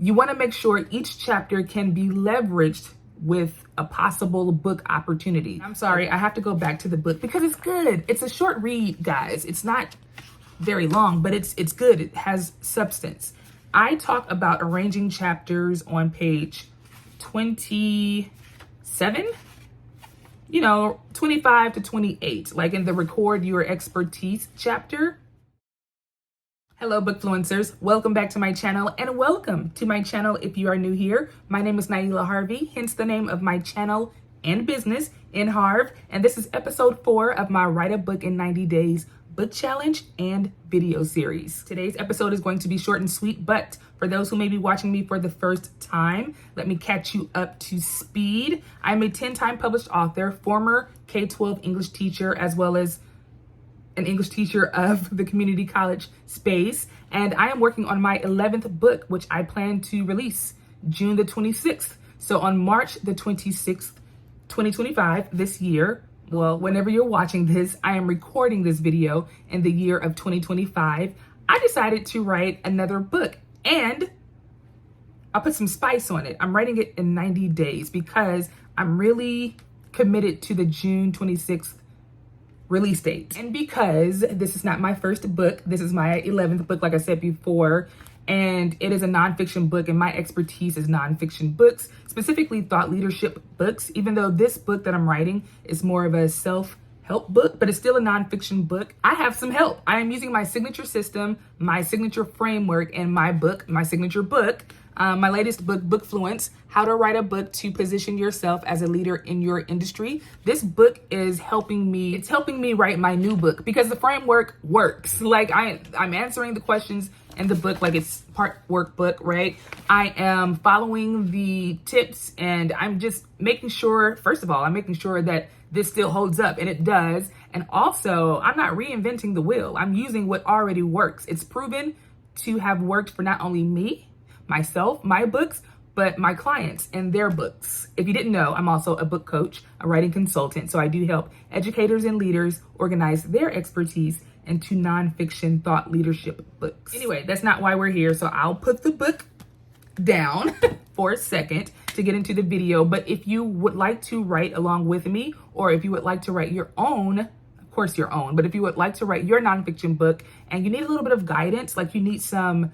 You want to make sure each chapter can be leveraged with a possible book opportunity. I'm sorry, I have to go back to the book because it's good. It's a short read, guys. It's not very long, but it's good. It has substance. I talk about arranging chapters on page 27, 25 to 28, like in the record your expertise chapter. Hello, bookfluencers. Welcome back to my channel, and welcome to my channel if you are new here. My name is N.HARV, hence the name of my channel and business, N.HARV, and this is episode 4 of my Write a Book in 90 Days book challenge and video series. Today's episode is going to be short and sweet, but for those who may be watching me for the first time, let me catch you up to speed. I'm a 10-time published author, former K-12 English teacher, as well as an English teacher of the community college space. And I am working on my 11th book, which I plan to release June the 26th. So on March the 26th, 2025, this year, well, whenever you're watching this, I am recording this video in the year of 2025. I decided to write another book, and I'll put some spice on it. I'm writing it in 90 days because I'm really committed to the June 26th release date. And because this is not my first book, this is my 11th book, like I said before, and it is a nonfiction book, and my expertise is nonfiction books, specifically thought leadership books, even though this book that I'm writing is more of a self-help book, but it's still a nonfiction book. I have some help. I am using my signature system, my signature framework, and my signature book, my latest book, Bookfluence, How to Write a Book to Position Yourself as a Leader in Your Industry. This book is helping me write my new book because the framework works. Like I'm answering the questions in the book like it's part workbook, right? I am following the tips, and I'm just making sure, first of all, I'm making sure that this still holds up, and it does. And also, I'm not reinventing the wheel. I'm using what already works. It's proven to have worked for not only me, myself, my books, but my clients and their books. If you didn't know, I'm also a book coach, a writing consultant. So I do help educators and leaders organize their expertise into nonfiction thought leadership books. Anyway, that's not why we're here. So I'll put the book down for a second to get into the video. But if you would like to write along with me, or if you would like to write your own, of course your own, but if you would like to write your nonfiction book and you need a little bit of guidance, like you need some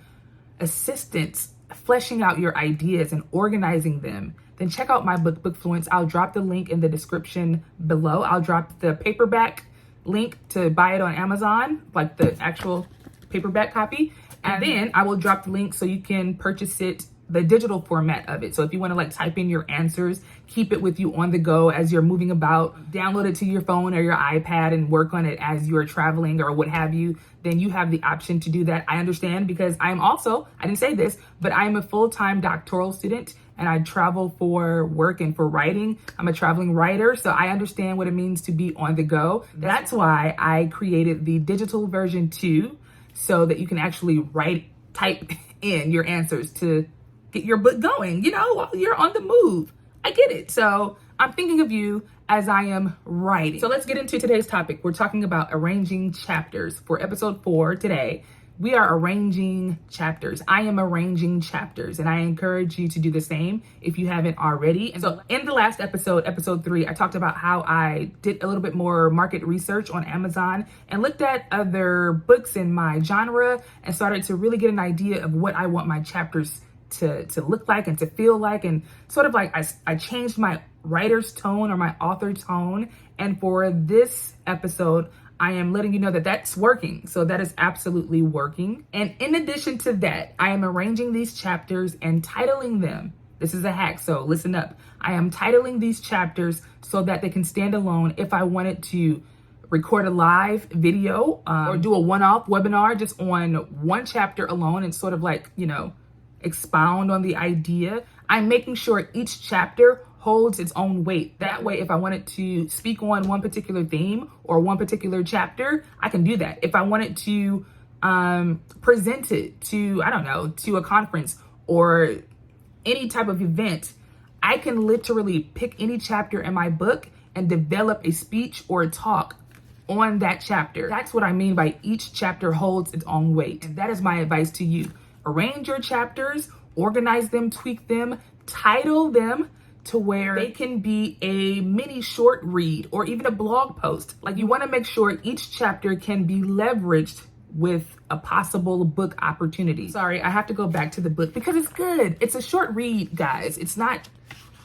assistance fleshing out your ideas and organizing them, then check out my book, Bookfluence. I'll drop the link in the description below. I'll drop the paperback link to buy it on Amazon, like the actual paperback copy. And then I will drop the link so you can purchase it, the digital format of it. So if you want to like type in your answers, keep it with you on the go as you're moving about, download it to your phone or your iPad and work on it as you're traveling or what have you, then you have the option to do that. I understand because I'm also, I didn't say this, but I'm a full-time doctoral student and I travel for work and for writing. I'm a traveling writer, so I understand what it means to be on the go. That's why I created the digital version too, so that you can actually type in your answers to get your book going, while you're on the move. I get it. So I'm thinking of you as I am writing. So let's get into today's topic. We're talking about arranging chapters. For episode 4 today, we are arranging chapters. I am arranging chapters, and I encourage you to do the same if you haven't already. And so in the last episode, episode 3, I talked about how I did a little bit more market research on Amazon and looked at other books in my genre and started to really get an idea of what I want my chapters to look like and to feel like, and sort of like I changed my writer's tone or my author tone. And for this episode, I am letting you know that that's working. So that is absolutely working. And in addition to that, I am arranging these chapters and titling them. This is a hack, so listen up. I am titling these chapters so that they can stand alone if I wanted to record a live video or do a one-off webinar just on one chapter alone and sort of like, expound on the idea. I'm making sure each chapter holds its own weight. That way, if I wanted to speak on one particular theme or one particular chapter, I can do that. If I wanted to present it to, to a conference or any type of event, I can literally pick any chapter in my book and develop a speech or a talk on that chapter. That's what I mean by each chapter holds its own weight. And that is my advice to you. Arrange your chapters organize them, tweak them, title them to where they can be a mini short read or even a blog post. Like, you want to make sure each chapter can be leveraged with a possible book opportunity. Sorry, I have to go back to the book because it's good. It's a short read, guys. It's not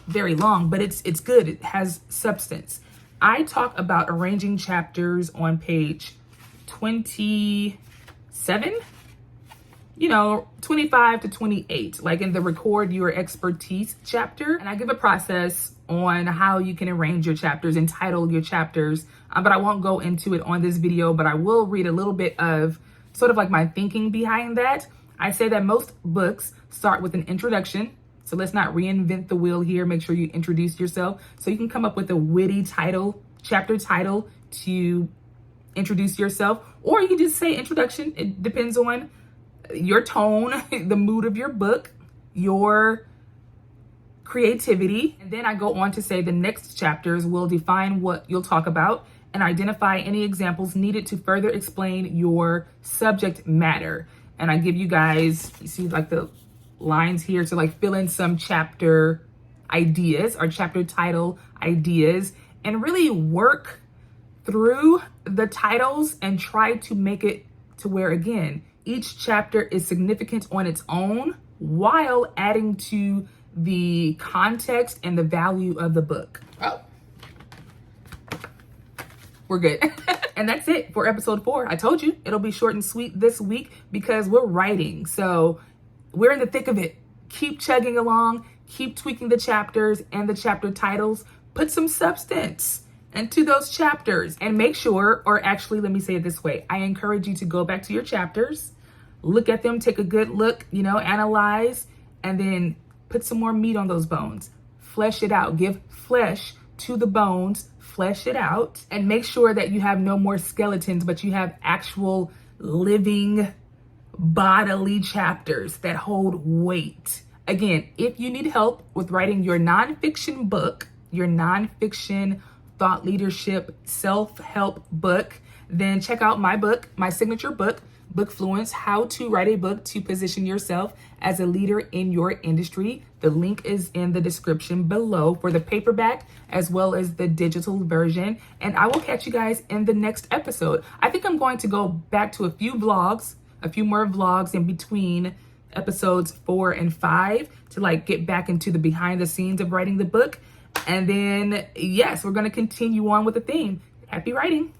very long, but it's good. It has substance. I talk about arranging chapters on page 27, 25 to 28, like in the record your expertise chapter. And I give a process on how you can arrange your chapters and title your chapters. But I won't go into it on this video, but I will read a little bit of sort of like my thinking behind that. I say that most books start with an introduction. So let's not reinvent the wheel here. Make sure you introduce yourself so you can come up with a witty title, chapter title to introduce yourself, or you can just say introduction. It depends on your tone, the mood of your book, your creativity. And then I go on to say the next chapters will define what you'll talk about and identify any examples needed to further explain your subject matter. And I give you guys, you see like the lines here to like fill in some chapter ideas or chapter title ideas and really work through the titles and try to make it to where, again, each chapter is significant on its own while adding to the context and the value of the book. Oh, we're good. And that's it for episode 4. I told you it'll be short and sweet this week because we're writing. So we're in the thick of it. Keep chugging along, keep tweaking the chapters and the chapter titles. Put some substance into those chapters and make sure, or actually, let me say it this way. I encourage you to go back to your chapters, look at them, take a good look, analyze, and then put some more meat on those bones. Flesh it out. Give flesh to the bones, flesh it out, and make sure that you have no more skeletons, but you have actual living bodily chapters that hold weight. Again, if you need help with writing your nonfiction book, your nonfiction thought leadership self-help book, then check out my book, my signature book, Bookfluence: How to Write a Book to Position Yourself as a Leader in Your Industry. The link is in the description below for the paperback as well as the digital version. And I will catch you guys in the next episode. I think I'm going to go back to a few more vlogs in between episodes 4 and 5 to like get back into the behind the scenes of writing the book. And then, yes, we're going to continue on with the theme. Happy writing.